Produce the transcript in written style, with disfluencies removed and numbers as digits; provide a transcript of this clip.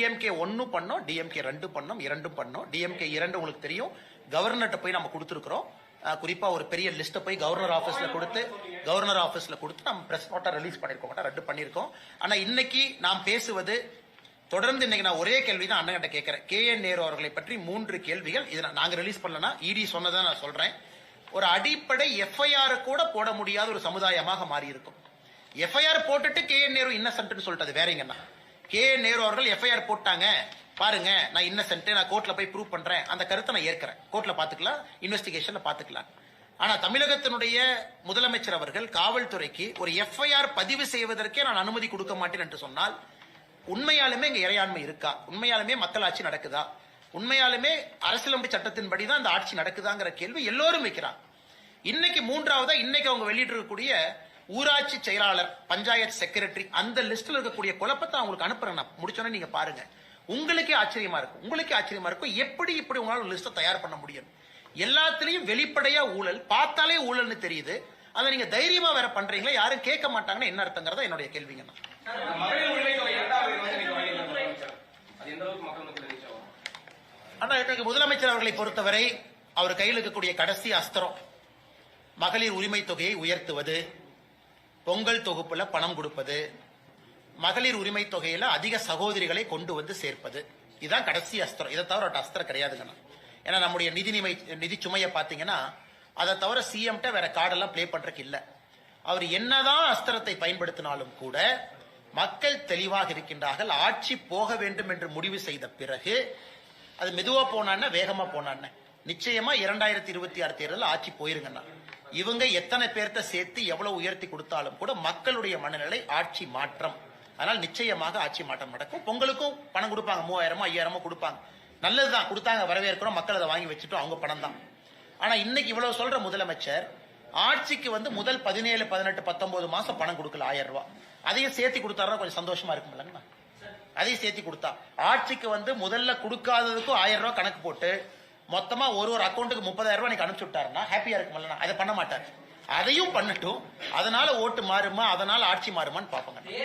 DMK 1 பண்ணோம், DMK 2 பண்ணோம், 2 பண்ணோம். டிஎம்கே 2 உங்களுக்கு தெரியும், கவர்னர்கிட்ட போய் நம்ம கொடுத்துருக்கிறோம். குறிப்பா ஒரு பெரிய லிஸ்ட்டை போய் கவர்னர் ஆஃபீஸ்ல கொடுத்து நம்ம பிரஸ் நோட்டா ரிலீஸ் பண்ணிருக்கோம், ரத்து பண்ணிருக்கோம். ஆனா இன்னைக்கு நாம் பேசுவது தொடர்ந்து இன்னைக்கு நான் ஒரே கேள்வி தான் அண்ணன் கிட்ட கேட்கிறேன். KN நேரு அவர்களை பற்றி 3 கேள்விகள். இதை நாங்க ரிலீஸ் பண்ணலன்னா இடி சொன்னதான் நான் சொல்றேன். ஒரு அடிப்படை FIR கூட போட முடியாத ஒரு சமுதாயமாக மாறி இருக்கும். FIR போட்டுட்டு KN நேரு இன்னசென்ட்னு சொல்லிட்டு வேறங்கன்னா KN நேரு அவர்கள் FIR போட்டாங்க பாருங்க, நான் இன்னசென்ட், நான் கோர்ட்ல போய் ப்ரூவ் பண்றேன், அந்த கருத்தை நான் ஏற்கிறேன், கோர்ட்ல பாத்துக்கலாம், இன்வெஸ்டிகேஷன்ல பாத்துக்கலாம். ஆனா தமிழகத்தினுடைய முதலமைச்சர் அவர்கள் காவல்துறைக்கு ஒரு FIR பதிவு செய்வதற்கே நான் அனுமதி கொடுக்க மாட்டேன் என்று சொன்னால் உண்மையாலுமே இங்க இறையாண்மை இருக்கா? உண்மையாலுமே மக்கள் ஆட்சி நடக்குதா? உண்மையாலுமே அரசியலமைப்பு சட்டத்தின்படி தான் இந்த ஆட்சி நடக்குதாங்கிற கேள்வி எல்லோரும் வைக்கிறாங்க. இன்னைக்கு மூன்றாவதா இன்னைக்கு அவங்க வெளியிட்டிருக்கக்கூடிய ஊராட்சி செயலாளர், பஞ்சாயத்து செக்ரட்டரி, அந்த லிஸ்ட்ல இருக்கக்கூடிய குழப்பத்தை அவங்களுக்கு அனுப்புறேன். முடிச்சோன்னே நீங்க பாருங்க, உங்களுக்கே ஆச்சரியமா இருக்கும். எப்படி இப்படி உங்களால லிஸ்ட் தயார் பண்ண முடியும்? எல்லாத்திலையும் வெளிப்படையா ஊழல், பார்த்தாலே ஊழல்னு தெரியுது. அதை நீங்க தைரியமா வேற பண்றீங்களா? யாரும் கேட்க மாட்டாங்கன்னு என்ன அர்த்தங்கிறதா என்னுடைய கேள்விங்க. ஆனா இன்னைக்கு முதலமைச்சர் அவர்களை பொறுத்தவரை அவர் கையில் இருக்கக்கூடிய கடைசி அஸ்திரம் மகளிர் உரிமை தொகையை உயர்த்துவது, பொங்கல் தொகுப்புல பணம் கொடுப்பது, மகளிர் உரிமை தொகையில அதிக சகோதரிகளை கொண்டு வந்து சேர்ப்பது. இதுதான் கடைசி அஸ்திரம். இதை தவிர அஸ்திரம் கிடையாதுங்க. ஏன்னா நம்முடைய நிதி சுமையை பாத்தீங்கன்னா அதை தவிர CM வேற கார்டெல்லாம் பிளே பண்றதுக்கு இல்ல. அவர் என்னதான் அஸ்திரத்தை பயன்படுத்தினாலும் கூட மக்கள் தெளிவாக இருக்கின்றார்கள். ஆட்சி போக வேண்டும் என்று முடிவு செய்த பிறகு அது மெதுவா போனான்னு வேகமா போனான்னு நிச்சயமா 2026 தேர்தல் ஆட்சி போயிருங்கண்ணா. இவங்க எத்தனை பேர்த்த சேர்த்து எவ்வளவு உயர்த்தி கொடுத்தாலும் கூட மக்களுடைய மனநிலை ஆட்சி மாற்றம். அதனால் நிச்சயமாக ஆட்சி மாற்றம் நடக்கும். பொங்கலுக்கும் பணம் கொடுப்பாங்க, 3000 5000 கொடுப்பாங்க, நல்லதுதான், கொடுத்தாங்க, வரவேற்கிறோம், மக்கள் அதை வாங்கி வச்சுட்டோம், அவங்க பணம் தான். ஆனா இன்னைக்கு இவ்வளவு சொல்ற முதலமைச்சர் ஆட்சிக்கு முதல் 17 18 19 மாசம் பணம் கொடுக்கல, 1000 ரூபாய். அதையும் சேர்த்து கொடுத்தாருன்னா கொஞ்சம் சந்தோஷமா இருக்கும்லங்கண்ணா. அதையும் சேர்த்து கொடுத்தா ஆட்சிக்கு முதல்ல கொடுக்காததுக்கும் 1000 ரூபாய் கணக்கு போட்டு மொத்தமா ஒரு அக்கௌண்ட்டுக்கு 30,000 ரூபாய் அனுப்பிச்சு விட்டாருன்னா ஹாப்பியா இருக்கும்ல. அதை பண்ண மாட்டாரு. அதையும் பண்ணட்டும். அதனால ஓட்டு மாறுமா, அதனால ஆட்சி மாறுமான்னு பாப்பாங்க.